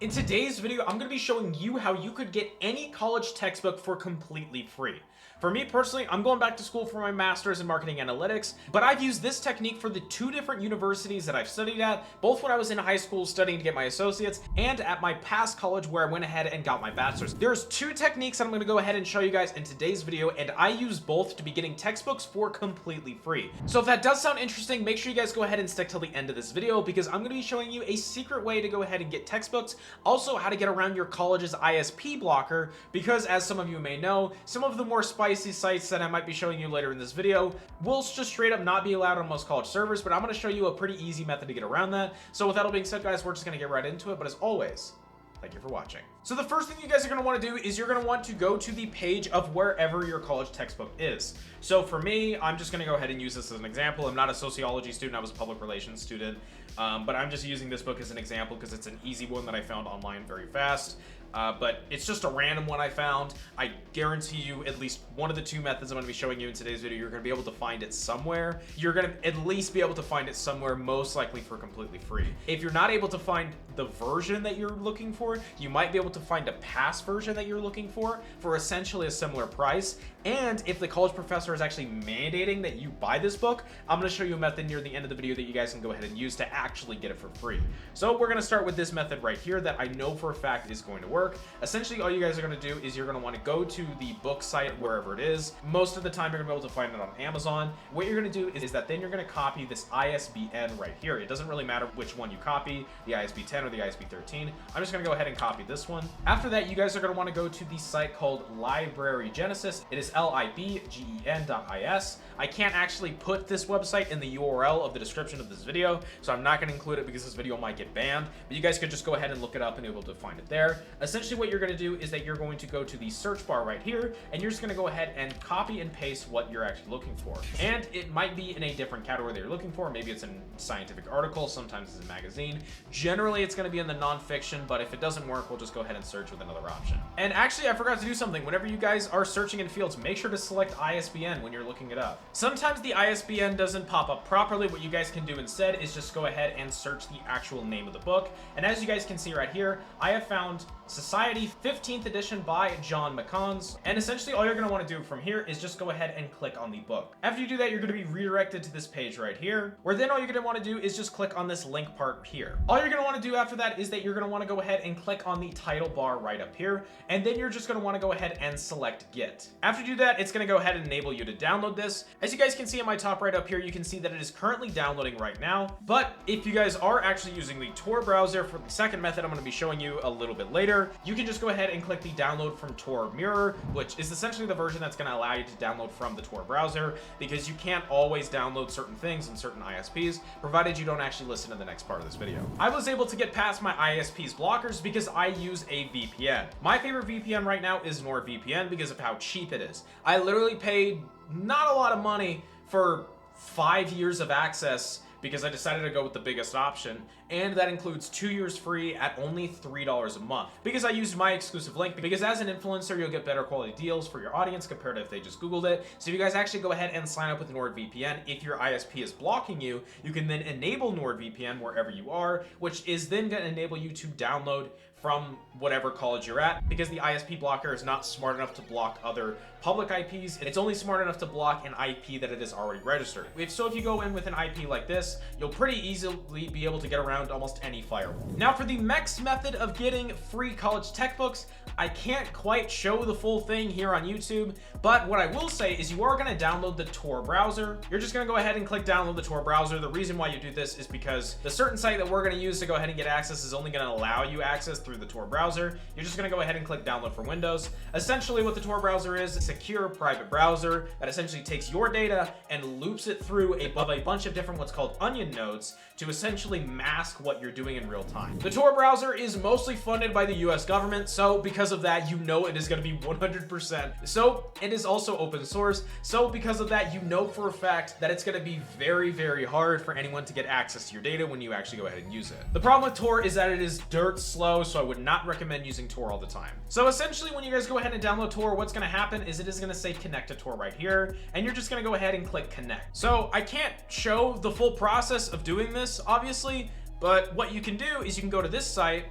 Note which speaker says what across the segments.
Speaker 1: In today's video, I'm going to be showing you how you could get any college textbook for completely free. For me personally, I'm going back to school for my master's in marketing analytics, but I've used this technique for the two different universities that I've studied at, both when I was in high school studying to get my associates and at my past college where I went ahead and got my bachelor's. There's two techniques that I'm going to go ahead and show you guys in today's video, and I use both to be getting textbooks for completely free. So if that does sound interesting, make sure you guys go ahead and stick till the end of this video because I'm going to be showing you a secret way to go ahead and get textbooks. Also, how to get around your college's ISP blocker, because as some of you may know, some of the more spicy sites that I might be showing you later in this video will just straight up not be allowed on most college servers, but I'm going to show you a pretty easy method to get around that. So with that all being said, guys, we're just going to get right into it, but as always, thank you for watching. So the first thing you guys are going to want to do is you're going to want to go to the page of wherever your college textbook is. So for me, I'm just going to go ahead and use this as an example. I'm not a sociology student, I was a public relations student, but I'm just using this book as an example because it's an easy one that I found online very fast. But it's just a random one I found. I guarantee you at least one of the two methods I'm going to be showing you in today's video, you're going to be able to find it somewhere. You're going to at least be able to find it somewhere, most likely for completely free. If you're not able to find the version that you're looking for, you might be able to find a past version that you're looking for essentially a similar price. And if the college professor is actually mandating that you buy this book, I'm going to show you a method near the end of the video that you guys can go ahead and use to actually get it for free. So we're going to start with this method right here that I know for a fact is going to work. Essentially, all you guys are going to do is you're going to want to go to the book site wherever it is. Most of the time, you're going to be able to find it on Amazon. What you're going to do is that then you're going to copy this ISBN right here. It doesn't really matter which one you copy, the ISB 10 or the ISB 13. I'm just going to go ahead and copy this one. After that, you guys are going to want to go to the site called Library Genesis. It is libgen.is. I can't actually put this website in the URL of the description of this video, so I'm not going to include it because this video might get banned, but you guys could just go ahead and look it up and be able to find it there. Essentially, what you're going to do is that you're going to go to the search bar right here, and you're just going to go ahead and copy and paste what you're actually looking for. And it might be in a different category that you're looking for. Maybe it's in a scientific article, sometimes it's a magazine. Generally, it's going to be in the nonfiction, but if it doesn't work, we'll just go ahead and search with another option. And actually, I forgot to do something. Whenever you guys are searching in fields, make sure to select ISBN when you're looking it up. Sometimes the ISBN doesn't pop up properly. What you guys can do instead is just go ahead and search the actual name of the book. And as you guys can see right here, I have found Society 15th edition by John McCons. And essentially all you're going to want to do from here is just go ahead and click on the book. After you do that, you're going to be redirected to this page right here, where then all you're going to want to do is just click on this link part here. All you're going to want to do after that is that you're going to want to go ahead and click on the title bar right up here, and then you're just going to want to go ahead and select Get. After you do that, it's going to go ahead and enable you to download this. As you guys can see in my top right up here, you can see that it is currently downloading right now. But if you guys are actually using the Tor browser for the second method I'm going to be showing you a little bit later, you can just go ahead and click the download from Tor Mirror, which is essentially the version that's going to allow you to download from the Tor browser, because you can't always download certain things in certain ISPs, provided you don't actually listen to the next part of this video. I was able to get past my ISP's blockers because I use a VPN. My favorite VPN right now is NordVPN because of how cheap it is. I literally paid not a lot of money for 5 years of access because I decided to go with the biggest option, and that includes 2 years free at only $3 a month, because I used my exclusive link, because as an influencer, you'll get better quality deals for your audience compared to if they just Googled it. So if you guys actually go ahead and sign up with NordVPN, if your ISP is blocking you, you can then enable NordVPN wherever you are, which is then going to enable you to download from whatever college you're at, because the ISP blocker is not smart enough to block other public IPs. It's only smart enough to block an IP that it is already registered. If you go in with an IP like this, you'll pretty easily be able to get around almost any firewall. Now for the next method of getting free college textbooks, I can't quite show the full thing here on YouTube, but what I will say is you are going to download the Tor browser. You're just going to go ahead and click download the Tor browser. The reason why you do this is because the certain site that we're going to use to go ahead and get access is only going to allow you access through the Tor browser. You're just going to go ahead and click download for Windows. Essentially what the Tor browser is a secure private browser that essentially takes your data and loops it through a bunch of different what's called onion nodes to essentially mask what you're doing in real time. The Tor browser is mostly funded by the US government, so because of that, you know it is going to be 100%. So it is also open source, so because of that, you know for a fact that it's going to be very, very hard for anyone to get access to your data when you actually go ahead and use it. The problem with Tor is that it is dirt slow, so I would not recommend using Tor all the time. So essentially, when you guys go ahead and download Tor, what's going to happen is it is going to say connect to Tor right here, and you're just going to go ahead and click connect. So I can't show the full process of doing this, obviously, but what you can do is you can go to this site,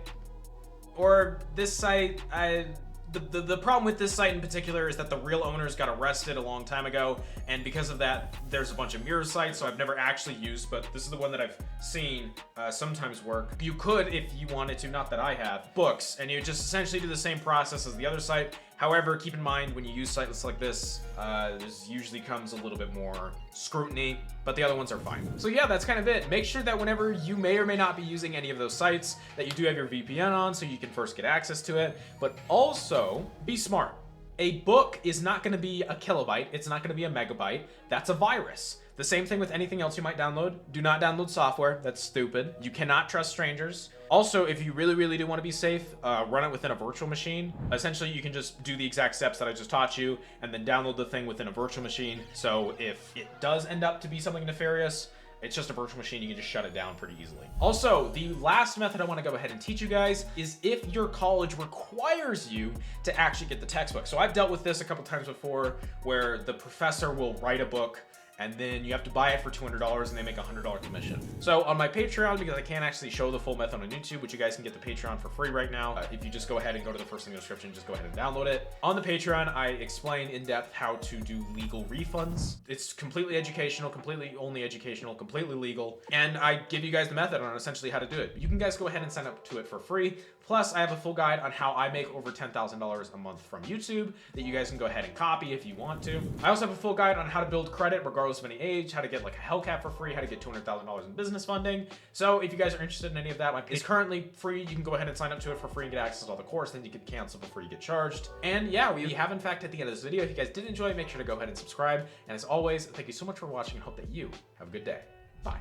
Speaker 1: or this site, the problem with this site in particular is that the real owners got arrested a long time ago, and because of that, there's a bunch of mirror sites, so I've never actually used, but this is the one that I've seen sometimes work. You could, if you wanted to, not that I have, books, and you just essentially do the same process as the other site. However, keep in mind when you use sites like this usually comes a little bit more scrutiny, but the other ones are fine. So yeah, that's kind of it. Make sure that whenever you may or may not be using any of those sites, that you do have your VPN on so you can first get access to it, but also be smart. A book is not going to be a kilobyte. It's not going to be a megabyte. That's a virus. The same thing with anything else you might download. Do not download software. That's stupid. You cannot trust strangers. Also, if you really do want to be safe, run it within a virtual machine. Essentially, you can just do the exact steps that I just taught you and then download the thing within a virtual machine. So if it does end up to be something nefarious, it's just a virtual machine, you can just shut it down pretty easily. Also, the last method I want to go ahead and teach you guys is if your college requires you to actually get the textbook. So I've dealt with this a couple times before where the professor will write a book and then you have to buy it for $200 and they make a $100 commission. So on my Patreon, because I can't actually show the full method on YouTube, which you guys can get the Patreon for free right now. If you just go ahead and go to the first link in the description, just go ahead and download it. On the Patreon, I explain in depth how to do legal refunds. It's completely educational, completely only educational, completely legal. And I give you guys the method on essentially how to do it. You can guys go ahead and sign up to it for free. Plus, I have a full guide on how I make over $10,000 a month from YouTube that you guys can go ahead and copy if you want to. I also have a full guide on how to build credit regardless of any age, how to get like a Hellcat for free, how to get $200,000 in business funding. So if you guys are interested in any of that, it's currently free. You can go ahead and sign up to it for free and get access to all the course. Then you can cancel before you get charged. And yeah, we have in fact at the end of this video. If you guys did enjoy, make sure to go ahead and subscribe. And as always, thank you so much for watching and hope that you have a good day. Bye.